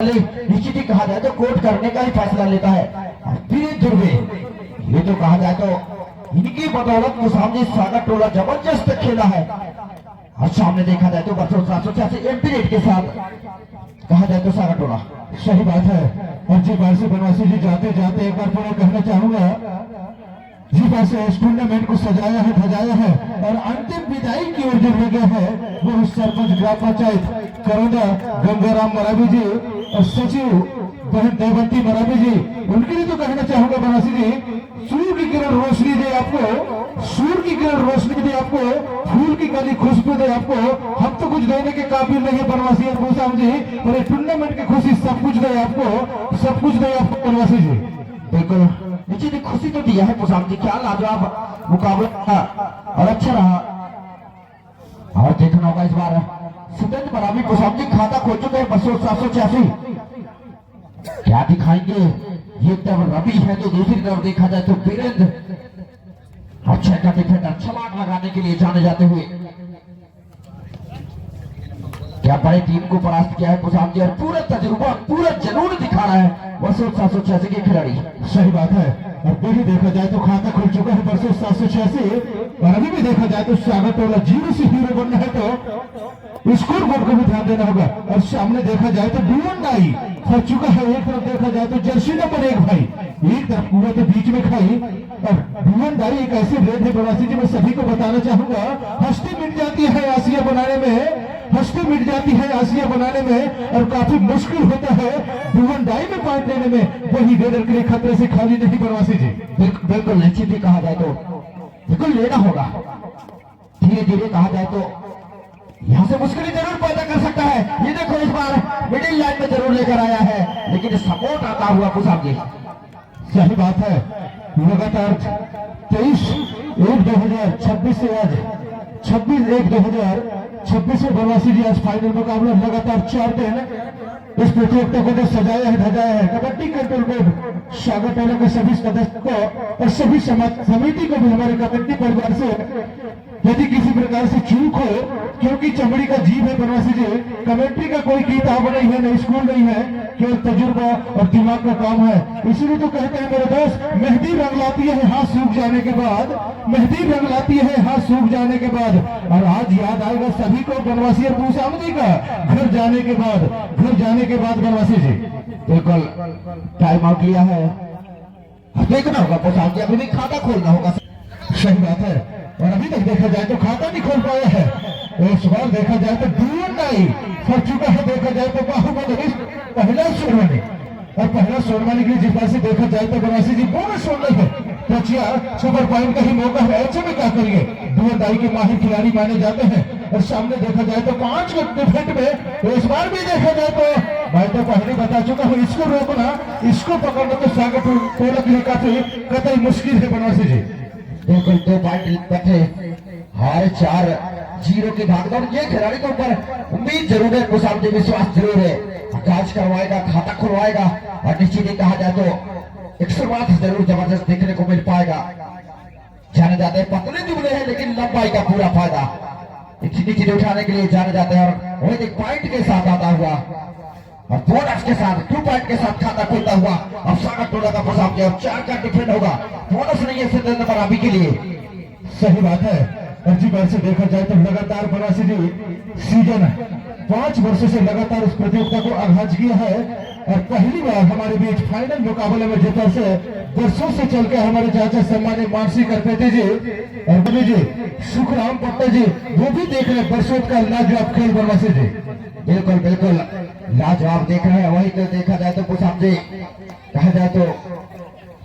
निश्चित ही कहा जाए तो कोर्ट करने का ही फैसला लेता है। धीरे धीरे ये तो कहा जाए तो इनकी बदौलत के सामने सागर टोला जबरदस्त खेला है। और सामने देखा जाए तो बरसों 786 एमपी रेट के साथ कहा जाए तो सागर टोला। सही बात है। और जी बार से बनवासी जी जाते जाते एक बार पुनः कहना चाहूंगा जी बार से इस टूर्नामेंट को सजाया है, धजाया है और अंतिम विदाई की ओर जो लगे हैं वो सरपंच ग्राम पंचायत करौंदा गंगाराम मरावी जी और सचिव बहन देवंती मरावी जी, उनके लिए तो कहना चाहूंगा बनवासी जी, सूर्य की किरण रोशनी दे आपको, सूर्य की किरण रोशनी दे आपको, फूल की कली खुशबू दे आपको। हम तो कुछ देने के काबिल नहीं है बनवासी और भूषाम जी, पर ये टूर्नामेंट की खुशी सब कुछ दे आपको, सब कुछ दे आपको बनवासी जी। बिल्कुल निश्चित ही खुशी तो दिया है पुसाम जी, क्या लाजवाब मुकाबला था और अच्छा रहा। और देखना होगा इस बार सुटेंद्र मरावी पुसाम जी खाता खोल चुके हैं 786। क्या दिखाएंगे? ये तरफ रवि है तो दूसरी तरफ देखा जाए तो वीरेंद्र अच्छा का डिफेंडर छलांग लगाने के लिए जाने जाते हुए क्या बड़ी टीम को परास्त किया है पुसाम जी और पूरा तजुर्बा पूरा जुनून दिखा रहा है वर्षों 786 के खिलाड़ी। सही बात है। और भी देखा जाए तो खाता खुल चुका है वर्षों 786 और अभी भी देखा जाए तो सागर टोला 0 से हीरो बनना है तो स्कोर बोर्ड को भी ध्यान देना होगा। और सामने देखा जाए तो डुवंडाई फंस चुका है, एक तरफ देखा जाए तो जर्सी नंबर 1 भाई एक तरफ पूरा तो बीच में खाई। और डुवंडाई एक ऐसी रेड है बनवासी जी, मैं सभी को बताना चाहूंगा, हस्ती मिट जाती है आसिया बनाने में, हस्ती मिट जाती है आसिया बनाने में और काफी मुश्किल होता है डुवंडाई में पॉइंट लेने में, वही रेडर के लिए खतरे से खाली नहीं बनवासी जी। बिल्कुल निश्चित ही कहा जाए तो बिल्कुल लेना होगा। धीरे धीरे कहा जाए तो यहाँ से मुश्किलें जरूर पैदा कर सकता है। ये देखो इस बार मिडिल लाइन में जरूर लेकर आया है लेकिन सपोर्ट आता हुआ पुसाम जी। सही बात है। लगातार 23/1/2026 से आज 26/1/2026 में बनवासी जी आज फाइनल मुकाबला लगातार 4 दिन इस प्रतियोगिता को सजाया है, धजाया है। कबड्डी कंट्रोल बोर्ड सागर टोला के सभी सदस्य को और सभी समिति को भी हमारे कबड्डी परिवार से यदि किसी प्रकार से चूक हो, क्योंकि चमड़ी का जीव है बनवासी जी, कमेंट्री का कोई किताब नहीं है, नहीं स्कूल नहीं है, केवल तजुर्बा और दिमाग का काम है। इसीलिए तो कहते हैं मेरे दोस्त, मेहंदी रंग लाती है हाथ सूख जाने के बाद, मेहंदी रंग लाती है हाथ सूख जाने के बाद। और आज याद आएगा सभी को बनवासी और भूषाम जी का घर जाने के बाद बनवासी जी। बिल्कुल टाइम आउट लिया है, देखना होगा पुसाम जी, अभी भी खाता खोलना होगा। सही बात है। और अभी तक देखा जाए तो खाता नहीं खोल पाया है। इस बार देखा जाए तो डुवंडाई फंस चुका है, देखा जाए तो बाहुबली पहला सोनवानी और पहला सोनवानी के लिए जिस बार से देखा जाए तो बनवासी जी बोनस सोन नहीं है, बचिया सुपर पॉइंट का ही मौका है। ऐसे में क्या करिए, डुवंडाई के माहिर खिलाड़ी माने जाते हैं। और सामने देखा जाए तो 5 डिफेंड में तो इस बार भी देखा जाए तो मैं तो पहले बता चुका हूँ, इसको रोकना, इसको पकड़ना तो सागर टोला के लिए काफी कतई मुश्किल है बनवासी जी। बिल्कुल 2 पॉइंट बैठे हार 4-0 की भागदौड़। ये खिलाड़ी के ऊपर उम्मीद जरूर है पुसाम जी, विश्वास जरूर है, काज करवाएगा, खाता खुलवाएगा और निश्चित ही कहा जाए तो एक शुरुआत जरूर जबरदस्त देखने को मिल पाएगा। जाने जाते हैं पतले दुबले हैं लेकिन लंबाई का पूरा फायदा नीचे उठाने के लिए जाने जाते हैं और वही एक पॉइंट के साथ आता हुआ और बोनस के साथ 2 पॉइंट के साथ खाता खुलता हुआ अब सागर टोला का पुसाम जी और 4 का डिफेंड होगा। बोनस नहीं है सुटेंद्र मरावी के लिए। सही बात है। और जी बार से देखा जाए तो लगातार बनवासी जी सीजन 5 वर्षों से लगातार इस प्रतियोगिता को आगाज किया है और पहली बार हमारे बीच फाइनल मुकाबले में जितना से वर्षों से चल के हमारे चाचा सम्मान्य मानसी करपेटे जी और बनी जी सुखराम पट्टे जी वो भी देख रहे वर्षों का लाजवाब खेल बनवासी जी। बिल्कुल बिल्कुल लाजवाब देख रहे हैं। वही तो देखा जाए तो पुसाम जी कहा जाए तो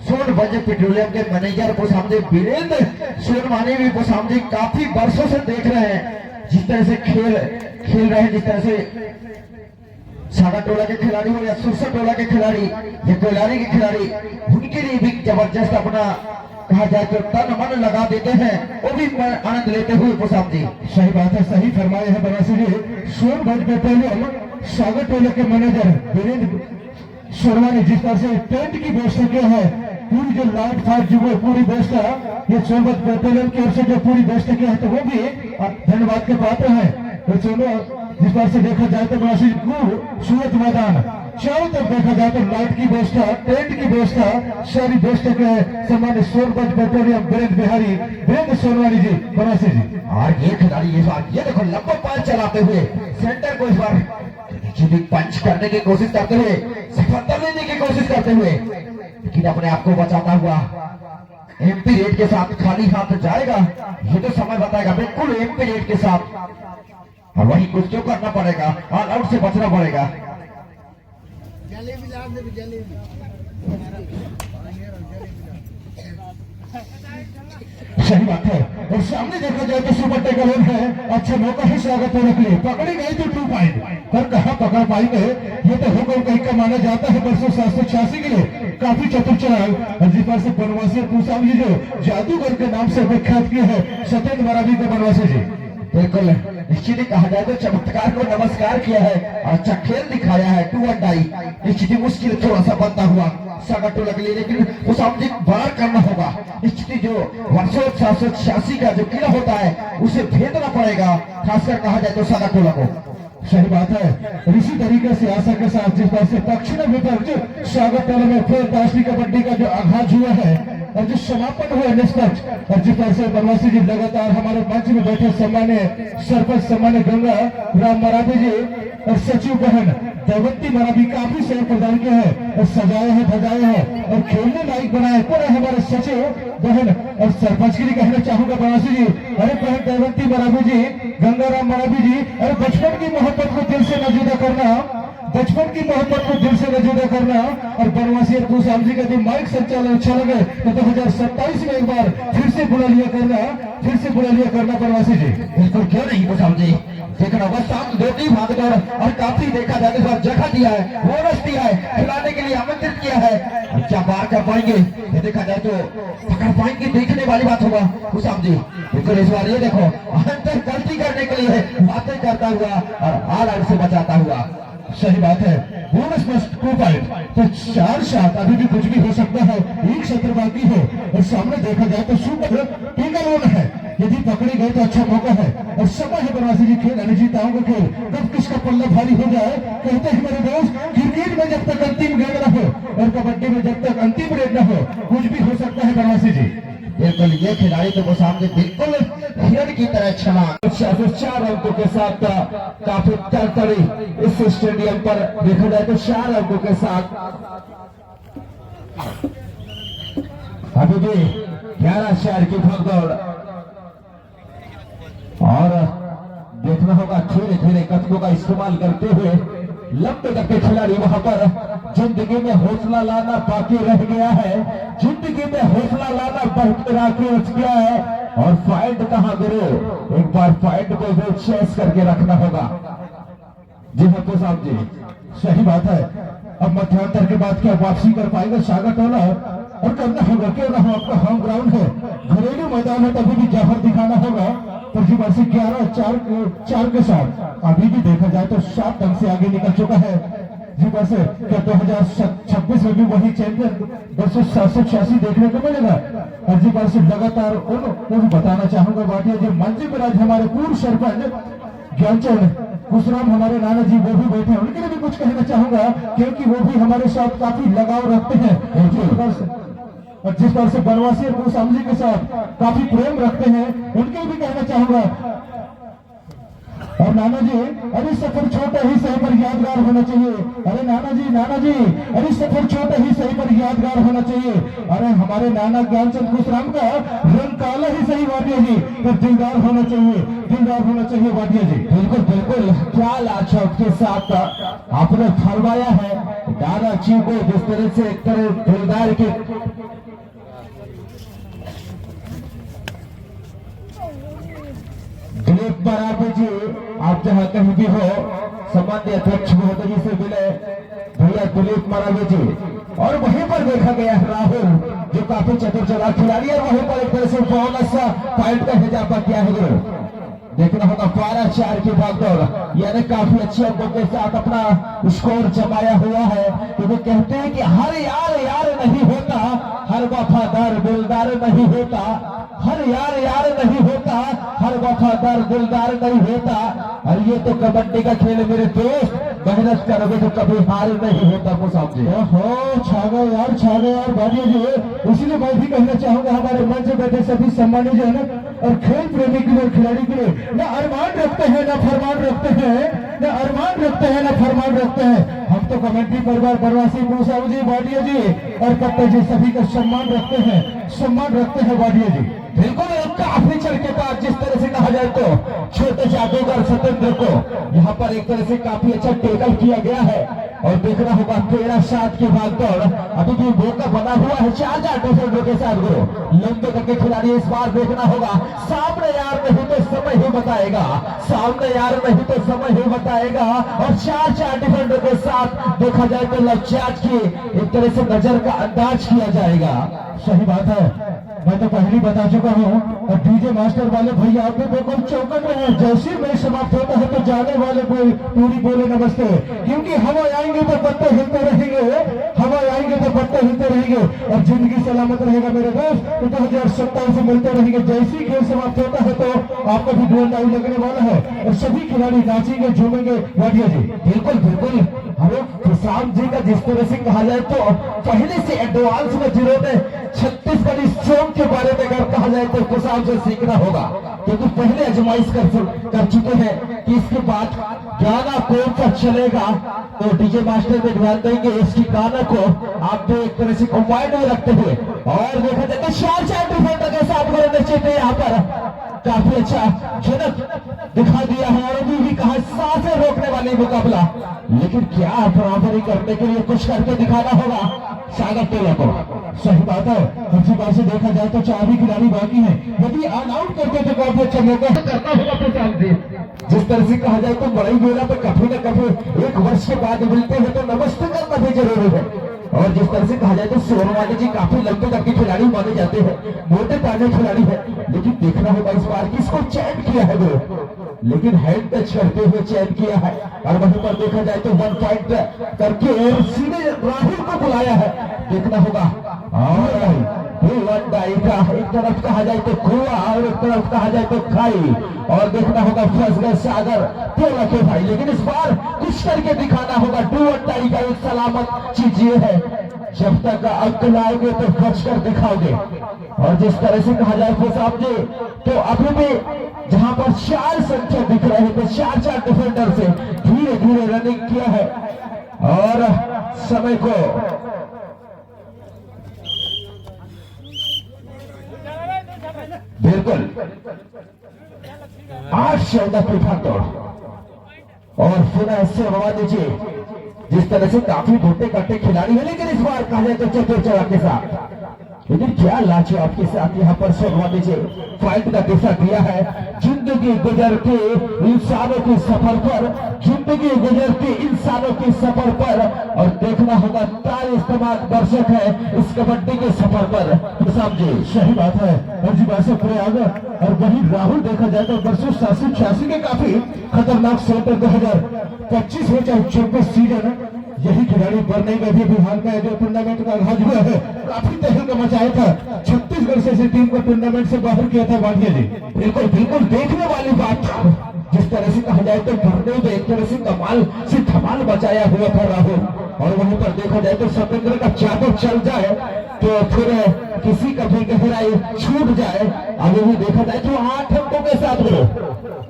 सोनभद्र पेट्रोलियम के मैनेजर पुसाम जी वीरेंद्र सोनवानी भी पुसाम जी काफी वर्षों से देख रहे हैं जिस तरह से खेल रहे हैं, जिस तरह से सागर टोला के खिलाड़ी हो या सुरसा टोला के खिलाड़ी या कोयलारी के खिलाड़ी, उनके लिए भी जबरदस्त अपना कहा जाए तो तन मन लगा देते हैं, वो भी आनंद लेते हुए पुसाम जी। सही बात है, सही फरमाए हैं बनवासी जी। सोनभद्र पेट्रोलियम सागर टोला के मैनेजर वीरेंद्र सोनवानी जिस तरह से टेंट की व्यवस्था किया है, पूरी जो लाइट फाइट जो है पूरी व्यवस्था ये सोनभद्र पेट्रोलियम की ओर से जो पूरी व्यवस्था किया है तो वो भी धन्यवाद के पात्र है। तो चलो जिस बार से देखा जाए तो सूरत मैदान चारों तरफ देखा जाए तो लाइट की व्यवस्था, टेंट की व्यवस्था, सारी व्यवस्था के सम्मानित सोनगंज पेट्रोलियम वीरेंद्र बिहारी वीरेंद्र सोनवानी जी बनारसी जी। और ये खिलाड़ी इस बार ये देखो लंबा पाल चलाते हुए सेंटर को इस बार पंच करने की कोशिश करते हुए सफलता लेने की कोशिश करते हुए, लेकिन अपने आप को बचाता हुआ एमपी रेड के साथ खाली हाथ जाएगा, ये तो समय बताएगा। बिल्कुल एमपी रेड के साथ और वही कुछ तो करना पड़ेगा, ऑल आउट से बचना पड़ेगा। सही बात है। और सामने देखा जाए तो सुपर टेकल है, अच्छा मौका है स्वागत होने के लिए। पकड़ी गई तो 2 पॉइंट, पर कहाँ पकड़ पाएंगे, ये तो हुक्म कहीं का माना जाता है। वर्षों 786 के लिए काफी चतुर चलाओ जिस पर से बनवासी पूसाम जी जो जादूगर के नाम से विख्यात किए हैं सत्येंद्र मरावी के बनवासी जी। बिल्कुल निश्चित ही कहा जाए तो चमत्कार को नमस्कार किया है और अच्छा खेल दिखाया है। 2 और डाई निश्चित ही मुश्किल थोड़ा सा बनता हुआ सागटो लग ली, लेकिन उस बार करना होगा। निश्चित ही जो वर्षों 786 का जो किला होता है उसे भेदना पड़ेगा, खासकर कहा जाए तो सागटो लगो। सही बात है। इसी तरीके से आशा के साथ जिस तरह से दक्षिण विदर्भ स्वागत में फिर राष्ट्रीय कबड्डी का जो आगाज हुआ है और जो समापन हुआ निष्पक्ष, और जिस तरह से बनवासी जी लगातार हमारे मंच में बैठे सम्मान्य सरपंच सम्मान्य गंगा राम मरावी जी और सचिव बहन देवंती मरावी काफी सहयोग प्रदान किया है और सजाए हैं धजाए हैं और खेलने लायक बनाए पूरे हमारे सचिव बहन और सरपंच के लिए कहना चाहूंगा बनवासी जी, अरे बहन देवंती मरावी जी, गंगाराम मरावी जी, अरे बचपन की मोहब्बत को दिल से नजूदा करना, बचपन की मोहब्बत को दिल से नजूदा करना। और बनवासी और पूसाम जी का जो माइक संचालन अच्छा लगे तो 2027 में एक बार फिर से बुला लिया करना बनवासी जी। बिल्कुल क्यों नहीं पूसाम जी, देखना बस साम धोती भागदौड़ और काफी देखा जाए इस बार जगह दिया है, बोनस दिया है, खिलाने के लिए आमंत्रित किया है। क्या बार कर पाएंगे ये देखा जाए तो पकड़ पाएंगे, देखने वाली बात होगा पूसाम जी। बिल्कुल इस बार ये देखो अंतर गलती करने के लिए बातें करता हुआ और ऑल आउट से बचाता हुआ। सही बात है। बोनस प्लस 2 पॉइंट तो 4 शॉट, अभी भी कुछ भी हो सकता है, एक सत्र बाकी है और सामने देखा जाए तो सुपर टेकल वन है, यदि पकड़ी गई तो अच्छा मौका है और समय है बनवासी जी खेल अनिश्चितताओं का खेल, कब किसका पल्ला भारी हो जाए। कहते हैं मेरे दोस्त क्रिकेट में जब तक अंतिम गेंद न हो और कबड्डी में जब तक अंतिम रेड न हो कुछ भी हो सकता है बनवासी जी। बिल्कुल ये खिलाड़ी तो वो सामने बिल्कुल हिरण की तरह छलांग 4 अंकों के साथ काफी तड़तड़ी इस स्टेडियम पर देखा जाए तो 4 अंकों के साथ अभी भी 11-4 की भगदौड़ और देखना होगा धीरे धीरे कदमों का इस्तेमाल करते हुए लंबे तक के खिलाड़ी वहां पर जिंदगी में हौसला लाना बाकी रह गया है, जिंदगी में हौसला लाना बाकी रह गया है। और फाइट कहां गुरु, एक बार फाइट को भी चेस करके रखना होगा। जी हाँ तो साहब जी, सही बात है। अब मध्यांतर के बाद क्या वापसी कर पाएगा स्वागत होना और करना होगा, क्यों ना हो, आपका होम ग्राउंड है, घरेलू मैदान है, तभी भी जौहर दिखाना होगा। पर जी वर्ष 11-4 के साथ अभी भी देखा जाए तो 7 अंक से आगे निकल चुका है। जी वर्ष क्या 2026 में भी वही चैंपियन वर्ष 786 देखने को मिलेगा। और जी वर्ष लगातार उन बताना चाहूंगा बाटिया जी मंच पर आज हमारे पूर्व सरपंच ज्ञानचंद कुशराम हमारे नाना जी वो भी बैठे हैं, उनके लिए भी कुछ कहना चाहूंगा क्योंकि वो भी हमारे साथ काफी लगाव रखते हैं और जिस तरह से बनवासी और पूसाम जी के साथ काफी प्रेम रखते हैं, उनके भी कहना चाहूंगा। और नाना जी, अरे सफर छोटा ही सही पर यादगार होना चाहिए। अरे नाना जी, अरे सफर छोटा ही सही पर यादगार होना चाहिए। अरे हमारे नाना ज्ञानचंद कुशराम का रंग काला ही सही वाटिया जी, पर दिलदार होना चाहिए वाटिया जी। बिल्कुल बिल्कुल क्या लाछौक के साथ आपने फरमाया है नाना जी को जिस तरह से एक तरह दिलदार के दिलीप मरावी जी, आप जहां कहीं भी हो सम्मान्य अध्यक्ष महोदय जी से मिले भैया दिलीप मरावी जी। और वहीं पर देखा गया है राहुल जो काफी चतुर चला खिलाड़ी है, वहीं पर एक तरह से बोनस पॉइंट का हिजाबा किया है गुरु। देखना होगा 12-4 की भागदौड़, यानी काफी अच्छे अंकों के साथ अपना स्कोर जमाया हुआ है। क्योंकि कहते हैं कि हर यार नहीं होता, हर वफादार दिलदार नहीं होता, हर यार नहीं होता, हर वफादार दिलदार नहीं होता। और ये तो कबड्डी का खेल है मेरे दोस्त, मेहनत करोगे तो कभी हार नहीं होता। मुसाफ जी ओहो छा गए यार भाटिया जी। इसलिए मैं भी कहना चाहूंगा हमारे मंच में बैठे सभी सम्मानित जो है ना और खेल प्रेमी के लिए खिलाड़ी के लिए ना अरमान रखते हैं ना फरमान रखते हैं, ना अरमान रखते हैं ना फरमान रखते हैं। हम तो कमेंट्री परिवार बनवासी मुसाफ जी, भाटिया जी और कप्तान जी सभी का सम्मान रखते हैं भाटिया जी। बिल्कुल काफी चढ़ के बाद जिस तरह से कहा जाए तो छोटे जादूगर सतेंद्र को यहाँ पर एक तरह से काफी अच्छा टेकल किया गया है। और देखना होगा 13-7 की भाग दौड़ अभी भी मौका बना हुआ है 4 डिफेंडरों के साथ। गुरु लंबे तक के खिलाड़ी इस बार देखना होगा सामने यार नहीं तो समय ही बताएगा, सामने यार नहीं तो समय ही बताएगा। और 4 डिफेंडरों के साथ देखा जाए तो लफ्जाज की एक तरह से नजर का अंदाज किया जाएगा। सही बात है, मैं तो पहले बता चुका हूँ। और डीजे मास्टर वाले भैया आप भी बिल्कुल चौकट में हैं। जैसे मैच समाप्त होता है तो जाने वाले पूरी बोले नमस्ते, क्योंकि हवा आएंगे तो पत्ते हिलते रहेंगे, हवा आएंगे तो पत्ते हिलते रहेंगे और जिंदगी सलामत रहेगा मेरे दोस्त। तो 2027 से मिलते रहेंगे। जैसे ही खेल समाप्त होता है तो आपका भी ड्रोन लाइव लगने वाला है और सभी खिलाड़ी नाचेंगे झूमेंगे। भाटिया जी बिल्कुल हमें प्रशांत जी का जिस तरह से कहा जाए तो पहले से एडवांस में जिन्होंने छत्तीसगढ़ी सॉन्ग के बारे में अगर कहा जाए तो प्रशांत से सीखना होगा, क्योंकि पहले आजमाइश कर चुके हैं कि इसके बाद गाना कौन सा चलेगा। तो डीजे मास्टर में ध्यान देंगे इसकी गाना को आप तो एक तरह से कंबाइंड में रखते हुए। और देखा जाए तो 4 डिफेंडर के साथ निश्चित यहाँ पर काफी अच्छा झलक दिखा दिया है। और अभी भी कहा सांसें रोकने वाली मुकाबला, लेकिन क्या बराबरी करने के लिए कुछ करके दिखाना होगा सागर टेलर को। सही बात है, अच्छी बात से देखा जाए तो 4 ही खिलाड़ी बाकी हैं। यदि ऑल आउट करते तो काफी अच्छा मौका करना होगा प्रशांत जी। जिस तरह से कहा जाए तो बड़ाई मेला पे कभी न कभी 1 वर्ष के बाद मिलते हैं तो नमस्ते करना भी जरूरी है। और जिस तरह से कहा जाए तो सोनवानी जी काफी लंबे तक के खिलाड़ी माने जाते हैं, मोटे ताजे खिलाड़ी है, लेकिन देखना होगा इस बार किसको चयन किया है वो, लेकिन हैंड टच करते हुए चयन किया है। और वहीं पर देखा जाए तो 1 पॉइंट करके सीधे राहुल को बुलाया है। देखना होगा और का एक तरफ कहा जाए तो कुआ और एक तरफ कहा जाए तो खाई। और देखना होगा फंस गए सागर टोला के भाई, लेकिन इस बार कुछ करके दिखाना होगा। डू और डाई का एक सलामत चीज ये है, जब तक अंक लाओगे तो बच कर दिखाओगे। और जिस तरह से कहा जाए तो सामने तो अभी भी जहां पर 4 संख्या दिख रहे हैं तो 4 डिफेंडर से धीरे धीरे रनिंग किया है। और समय को बिल्कुल 8-14 की भागदौड़। और पुनः से भगवा दीजिए जिस तरह से काफी मोटे कट्टे खिलाड़ी है, लेकिन इस बार कहा जाए तो चतुर चौड़ा के साथ, लेकिन क्या लाजो आपके साथ यहाँ पर सोनवानी जी फाइट का दिशा दिया है। जिंदगी गुजरते इंसानों के सफर पर, जिंदगी गुजरती इंसानों के सफर पर। और देखना होगा तार इस्तेमाल दर्शक है इस कबड्डी के सफर पर। प्रसाद जी सही बात है, और जी बात से पूरे आगे। और वही राहुल देखा जाए तो वर्षों 87-86 के काफी खतरनाक सेंटर 2025 हो चाहे 24 सीजन यही खिलाड़ी बरने में भी बिहार का जो टूर्नामेंट का आगाज हुआ है काफी तहलका मचाया था। छत्तीसगढ़ से ऐसी टीम को टूर्नामेंट से बाहर किया था भाटिया जी। बिल्कुल देखने वाली बात। जिस तरह से कहा जाए तो भरने में एक तरह से कमाल से धमाल बचाया हुआ था राहुल। और वहीं पर देखा जाए तो सतेंद्र का जादू चल जाए तो फिर किसी का भी गहराई छूट जाए। अभी भी देखा जाए तो 8 अंकों के साथ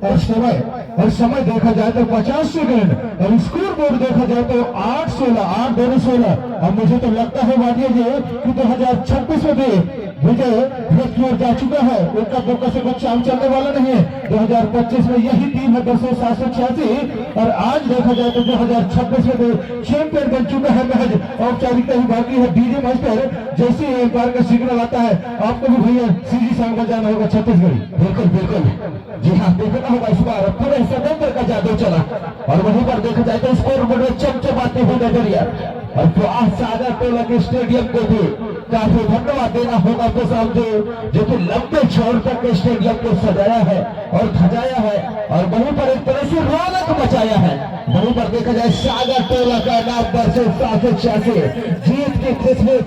और समय देखा जाए तो 50 सेकंड और स्कोर बोर्ड देखा जाए तो 8-16 8-2-16। अब मुझे तो लगता है भाटिया जी कि 2026 में भी विजय की ओर जा चुका है। उनका मौका से कुछ शाम चलने वाला नहीं है। 2025 में यही टीम है 200-786। और आज देखा जाए तो 2026 में भी चैंपियन बन चुका है। महज औपचारिकता ही बाकी है। डीजे मास्टर जैसे एम्पायर का सिग्नल आता है आपको भी भैया सीजी सॉन्ग बजाना होगा छत्तीसगढ़ी। बिल्कुल जी हाँ, देखना होगा इस बार पूरे सतेंद्र का जादू चला। और वहीं पर देखा जाए तो स्कोर बोर्ड में चमचमाते हुए नजरिया। और तो आज सागर टोला के स्टेडियम को भी काफी धन्यवाद देना होगा तो जो कि लंबे छोर तक स्टेडियम को सजाया है और धजाया है और वहीं पर एक तरह से रौनक मचाया है। वहीं पर देखा जाए सागर टोला का नाम वर्षों 786 जीत की खुशबू